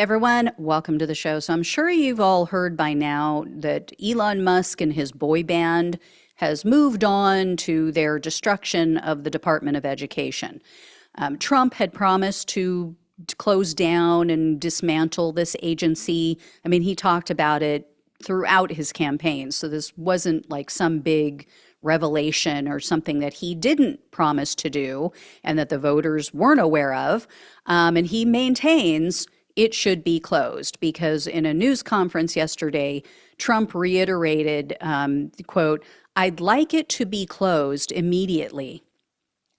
Everyone, welcome to the show. So I'm sure you've all heard by now that Elon Musk and his boy band has moved on to their destruction of the Department of Education. Trump had promised to close down and dismantle this agency. I mean, he talked about it throughout his campaign. So this wasn't like some big revelation or something that he didn't promise to do and that the voters weren't aware of. And he maintains it should be closed because in a news conference yesterday, Trump reiterated, quote, "I'd like it to be closed immediately.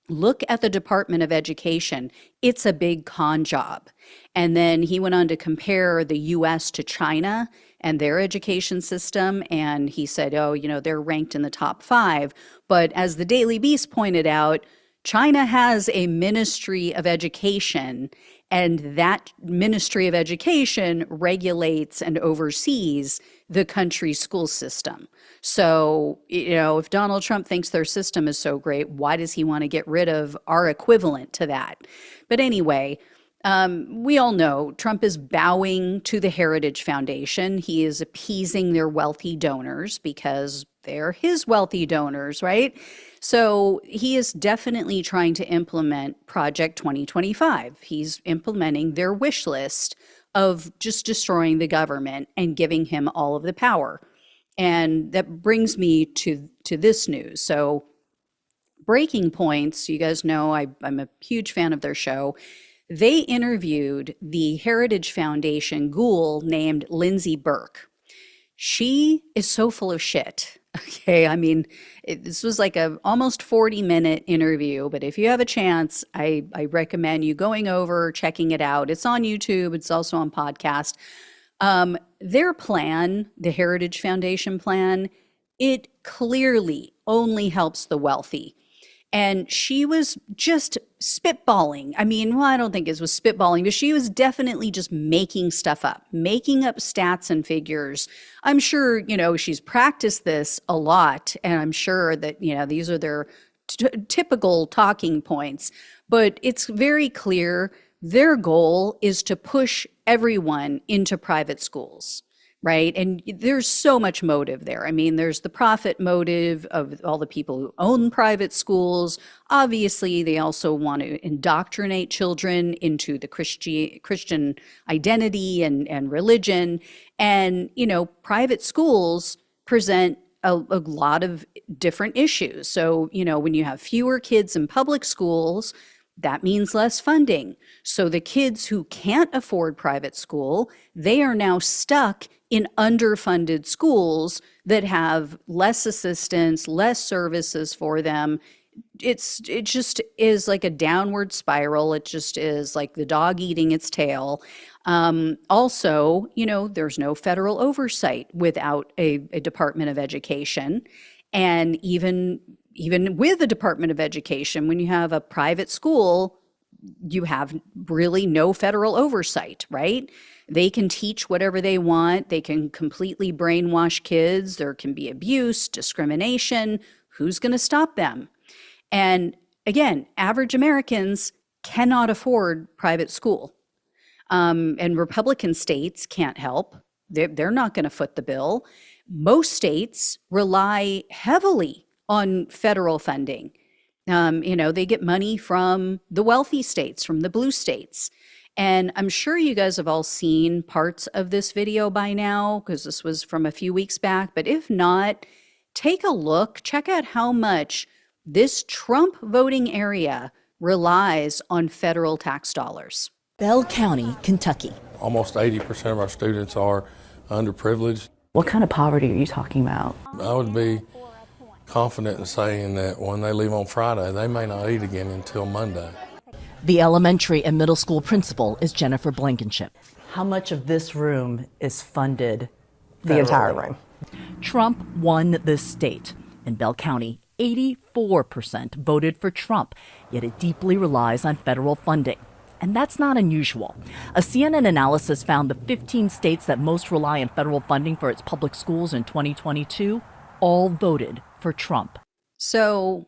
Look at the Department of Education. It's a big con job." And then he went on to compare the US to China and their education system. And he said, oh, they're ranked in the top 5. But as the Daily Beast pointed out, China has a Ministry of Education, and that Ministry of Education regulates and oversees the country's school system. So, if Donald Trump thinks their system is so great, why does he want to get rid of our equivalent to that? But anyway, we all know Trump is bowing to the Heritage Foundation. He is appeasing their wealthy donors because they're his wealthy donors, right? So he is definitely trying to implement Project 2025. He's implementing their wish list of just destroying the government and giving him all of the power. And that brings me to this news. So Breaking Points, you guys know I'm a huge fan of their show. They interviewed the Heritage Foundation ghoul named Lindsey Burke. She is so full of shit. Okay, I mean, this was like a almost 40-minute interview, but if you have a chance, I recommend you going over, checking it out. It's on YouTube. It's also on podcast. Their plan, the Heritage Foundation plan, it clearly only helps the wealthy. And she was just spitballing. I mean, well, I don't think it was spitballing, but she was definitely just making stuff up, making up stats and figures. I'm sure, she's practiced this a lot, and I'm sure that, these are their typical talking points. But it's very clear their goal is to push everyone into private schools. Right. And there's so much motive there. I mean, there's the profit motive of all the people who own private schools. Obviously, they also want to indoctrinate children into the Christian identity and religion. And, private schools present a lot of different issues. So, when you have fewer kids in public schools, that means less funding. So the kids who can't afford private school, they are now stuck in underfunded schools that have less assistance, less services for them. It just is like a downward spiral. It just is like the dog eating its tail. Also, there's no federal oversight without a Department of Education. And even with the Department of Education, when you have a private school, you have really no federal oversight, right? They can teach whatever they want. They can completely brainwash kids. There can be abuse, discrimination. Who's going to stop them? And again, average Americans cannot afford private school. And Republican states can't help. They're not going to foot the bill. Most states rely heavily on federal funding. They get money from the wealthy states, from the blue states. And I'm sure you guys have all seen parts of this video by now because this was from a few weeks back. But if not, take a look, check out how much this Trump voting area relies on federal tax dollars. Bell County, Kentucky. Almost 80% of our students are underprivileged. What kind of poverty are you talking about? I would be confident in saying that when they leave on Friday, they may not eat again until Monday. The elementary and middle school principal is Jennifer Blankenship. How much of this room is funded federally? The entire room. Trump won this state. In Bell County, 84% voted for Trump, yet it deeply relies on federal funding. And that's not unusual. A CNN analysis found the 15 states that most rely on federal funding for its public schools in 2022 all voted for Trump. So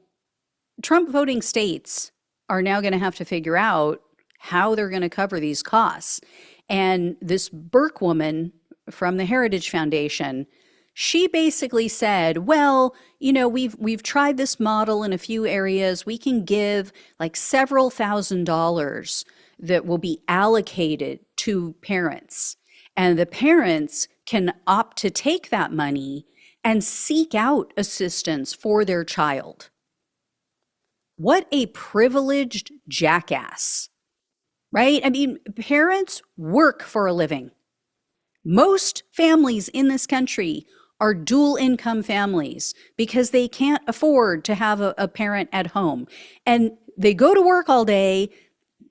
Trump voting states are now going to have to figure out how they're going to cover these costs. And this Burke woman from the Heritage Foundation, she basically said, well, we've tried this model in a few areas. We can give like several $1,000s that will be allocated to parents. And the parents can opt to take that money and seek out assistance for their child. What a privileged jackass, right? I mean, parents work for a living. Most families in this country are dual income families because they can't afford to have a parent at home. And they go to work all day,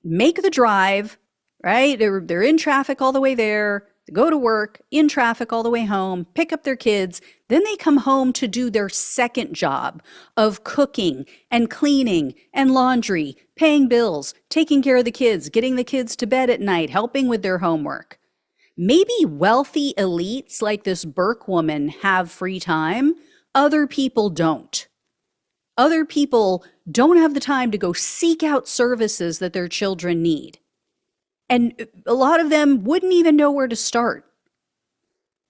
make the drive, right? They're in traffic all the way there, they go to work, in traffic all the way home, pick up their kids. Then they come home to do their second job of cooking and cleaning and laundry, paying bills, taking care of the kids, getting the kids to bed at night, helping with their homework. Maybe wealthy elites like this Burke woman have free time. Other people don't. Other people don't have the time to go seek out services that their children need. And a lot of them wouldn't even know where to start.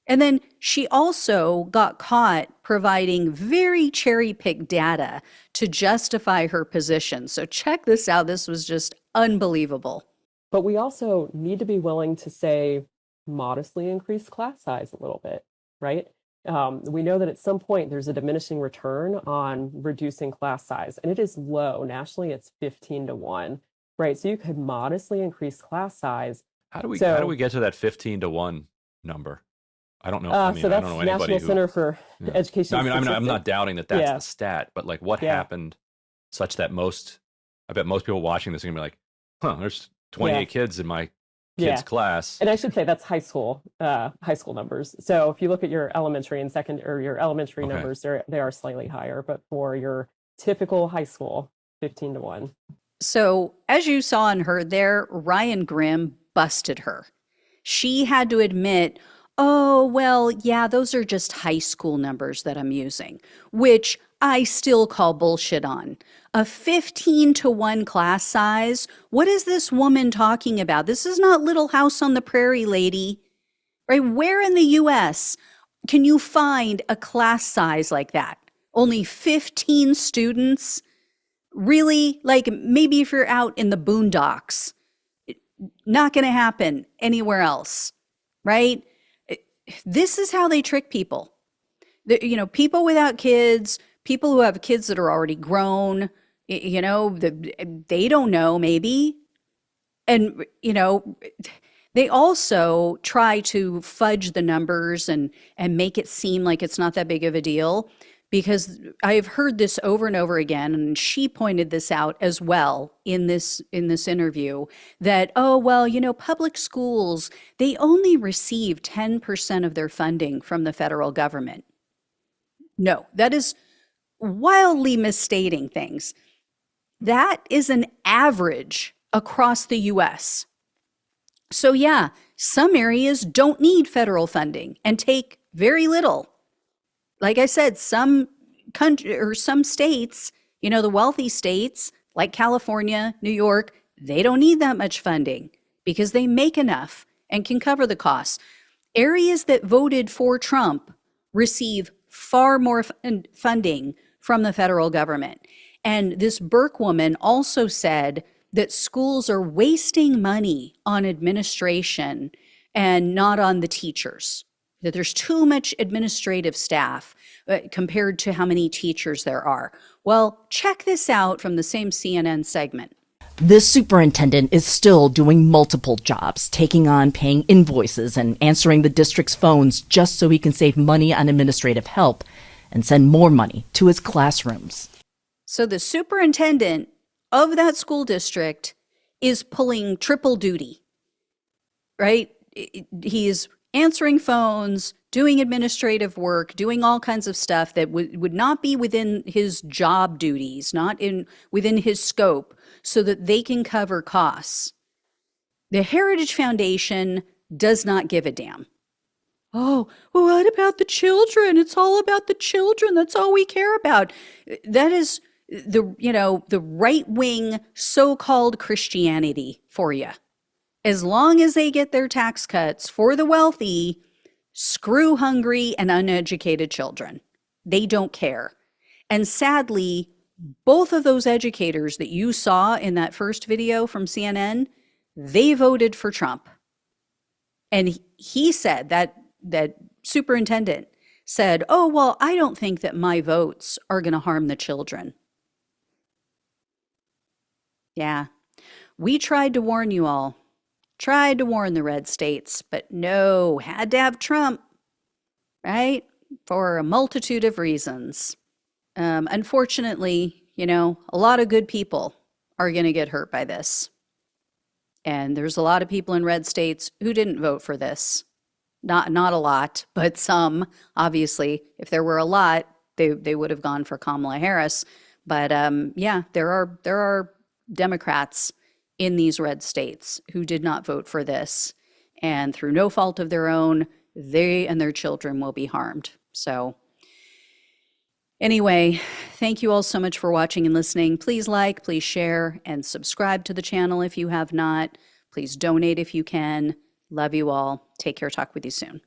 And then she also got caught providing very cherry-picked data to justify her position. So check this out. This was just unbelievable. But we also need to be willing to say, modestly increase class size a little bit, right? We know that at some point there's a diminishing return on reducing class size, and it is low. Nationally, it's 15-1, right? So you could modestly increase class size. How do we get to that 15-1 number? I don't know. I mean, so that's I don't know anybody National Center for Education. No, I'm not doubting that that's the stat, but like what happened such that I bet most people watching this are gonna be like, there's 28 kids in my kids class. And I should say that's high school numbers. So if you look at your elementary and your elementary numbers, they are slightly higher, but for your typical high school, 15-1. So as you saw and heard there, Ryan Grimm busted her. She had to admit, oh, well, yeah, those are just high school numbers that I'm using, which I still call bullshit on. A 15-1 class size? What is this woman talking about? This is not Little House on the Prairie, lady. Right? Where in the US can you find a class size like that? Only 15 students? Really? Like maybe if you're out in the boondocks. Not going to happen anywhere else, right? This is how they trick people. People without kids, people who have kids that are already grown, they don't know maybe. And, they also try to fudge the numbers and make it seem like it's not that big of a deal, because I've heard this over and over again, and she pointed this out as well in this interview, that, public schools, they only receive 10% of their funding from the federal government. No, that is wildly misstating things. That is an average across the US. So yeah, some areas don't need federal funding and take very little. Like I said, some states, the wealthy states like California, New York, they don't need that much funding because they make enough and can cover the costs. Areas that voted for Trump receive far more funding from the federal government. And this Burke woman also said that schools are wasting money on administration and not on the teachers, that there's too much administrative staff compared to how many teachers there are. Well, check this out from the same CNN segment. This superintendent is still doing multiple jobs, taking on paying invoices and answering the district's phones just so he can save money on administrative help and send more money to his classrooms. So the superintendent of that school district is pulling triple duty, right? He's answering phones, doing administrative work, doing all kinds of stuff that would not be within his job duties, not within his scope, so that they can cover costs. The Heritage Foundation does not give a damn. Oh, well, what about the children? It's all about the children. That's all we care about. That is the right-wing so-called Christianity for you. As long as they get their tax cuts for the wealthy, screw hungry and uneducated children. They don't care. And sadly, both of those educators that you saw in that first video from CNN, they voted for Trump. And he said that superintendent said, oh, well, I don't think that my votes are going to harm the children. Yeah, we tried to warn you all, tried to warn the red states, but no, had to have Trump, right? For a multitude of reasons. Unfortunately, you know, a lot of good people are going to get hurt by this. And there's a lot of people in red states who didn't vote for this. Not a lot, but some. Obviously, if there were a lot, they would have gone for Kamala Harris. But yeah, there are Democrats in these red states who did not vote for this. And through no fault of their own, they and their children will be harmed. So anyway, thank you all so much for watching and listening. Please like, please share, and subscribe to the channel if you have not. Please donate if you can. Love you all. Take care. Talk with you soon.